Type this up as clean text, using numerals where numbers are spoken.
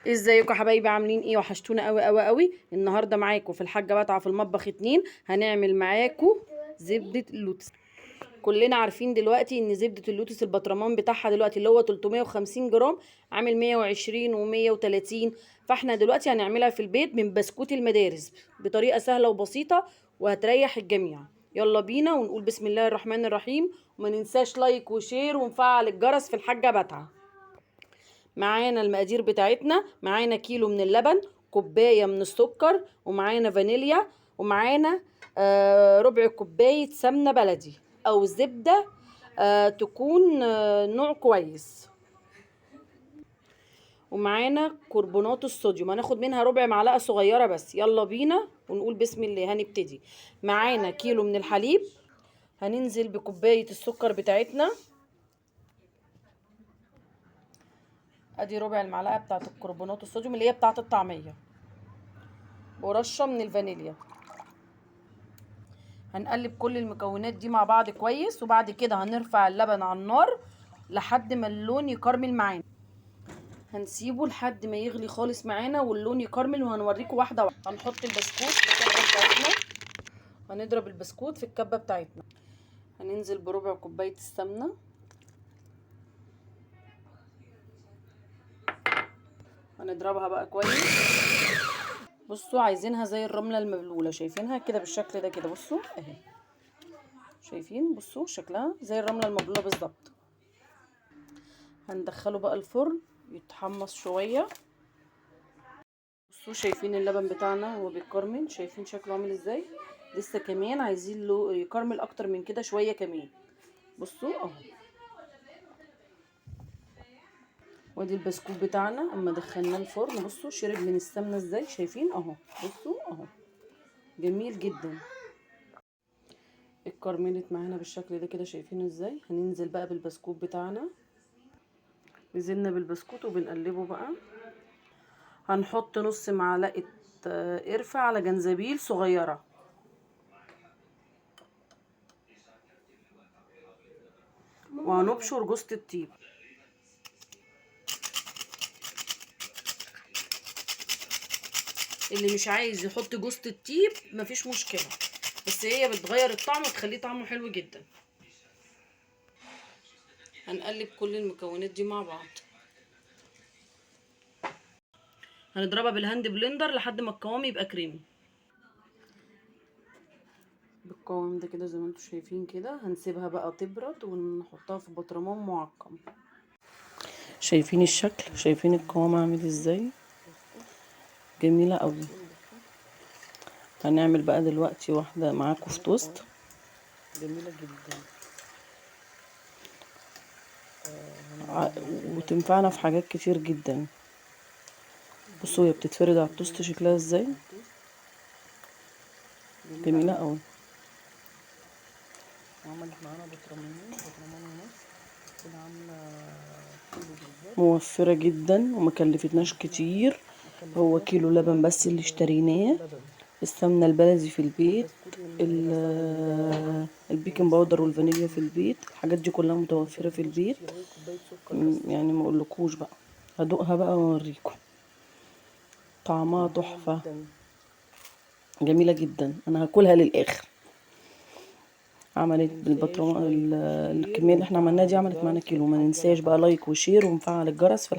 ازيكم يا حبايبي؟ عاملين ايه؟ وحشتونا قوي قوي قوي. النهارده معاكم في الحاجه بتاعه في المطبخ 2 هنعمل معاكم زبده اللوتس. كلنا عارفين دلوقتي ان زبده اللوتس البطرمان بتاعها دلوقتي اللي هو 350 جرام عامل 120 و130. فاحنا دلوقتي هنعملها في البيت من بسكوت المدارس بطريقه سهله وبسيطه وهتريح الجميع. يلا بينا ونقول بسم الله الرحمن الرحيم، وما ننساش لايك وشير ونفعل الجرس في الحاجه بتاعها. معانا المقادير بتاعتنا، معانا كيلو من اللبن، كوباية من السكر، ومعانا فانيليا، ومعانا ربع كوباية سمنة بلدي أو زبدة تكون نوع كويس، ومعانا كربونات الصوديوم هناخد منها ربع معلقة صغيرة بس. يلا بينا ونقول بسم الله. هنبتدي. معانا كيلو من الحليب، هننزل بكوباية السكر بتاعتنا، ادي ربع المعلقه بتاعه الكربونات الصوديوم اللي هي بتاعه الطعميه، ورشه من الفانيليا. هنقلب كل المكونات دي مع بعض كويس، وبعد كده هنرفع اللبن على النار لحد ما اللون يكرمل معانا. هنسيبه لحد ما يغلي خالص معانا واللون يكرمل، وهنوريكم واحده واحده. هنحط البسكوت في الكبه بتاعتنا، هنضرب البسكوت في الكبه بتاعتنا. هننزل بربع كوبايه السمنه، هنضربها بقى كويس. بصوا عايزينها زي الرمله المبلوله، شايفينها كده بالشكل ده كده. بصوا اهي، شايفين؟ بصوا شكلها زي الرمله المبلوله بالظبط. هندخله بقى الفرن يتحمص شويه. بصوا شايفين اللبن بتاعنا وهو بيكرمل؟ شايفين شكله عامل ازاي؟ لسه كمان عايزين له يكرمل اكتر من كده شويه كمان. بصوا اهو. وادي البسكوت بتاعنا اما دخلناه الفرن، بصوا شرب من السمنه ازاي، شايفين اهو؟ بصوا اهو، جميل جدا. اتكرملت معانا بالشكل ده كده، شايفين ازاي؟ هننزل بقى بالبسكوت بتاعنا. نزلنا بالبسكوت وبنقلبه بقى. هنحط نص معلقه قرفه على جنزبيل صغيره، وهنبشر جوزة الطيب. اللي مش عايز يحط جوزة الطيب مفيش مشكله، بس هي بتغير الطعم وتخليه طعمه حلو جدا. هنقلب كل المكونات دي مع بعض. هنضربها بالهاند بلندر لحد ما القوام يبقى كريمي بالقوام ده كده زي ما انتم شايفين كده. هنسيبها بقى تبرد ونحطها في برطمان معقم. شايفين الشكل؟ شايفين القوام عامل ازاي؟ جميله قوي. هنعمل بقى دلوقتي واحده معاكم في توست، جميله جدا وتنفعنا في حاجات كتير جدا. بصوا هي بتتفرد على التوست شكلها ازاي، جميله قوي. وعملت معانا برطمان ونص كده، عامله موفره جدا وما كلفتناش كتير. هو كيلو لبن بس اللي اشتريناه، السمنه البلدي في البيت، البيكنج باودر والفانيليا في البيت، الحاجات دي كلها متوفره في البيت. يعني ما اقولكوش بقى، هدوقها بقى واوريكم. طعمها تحفه، جميله جدا. انا هاكلها للاخر. عملت بالبطرمان الكميه اللي احنا عملناها دي عملت معانا كيلو. ما ننساش بقى لايك وشير ونفعل الجرس في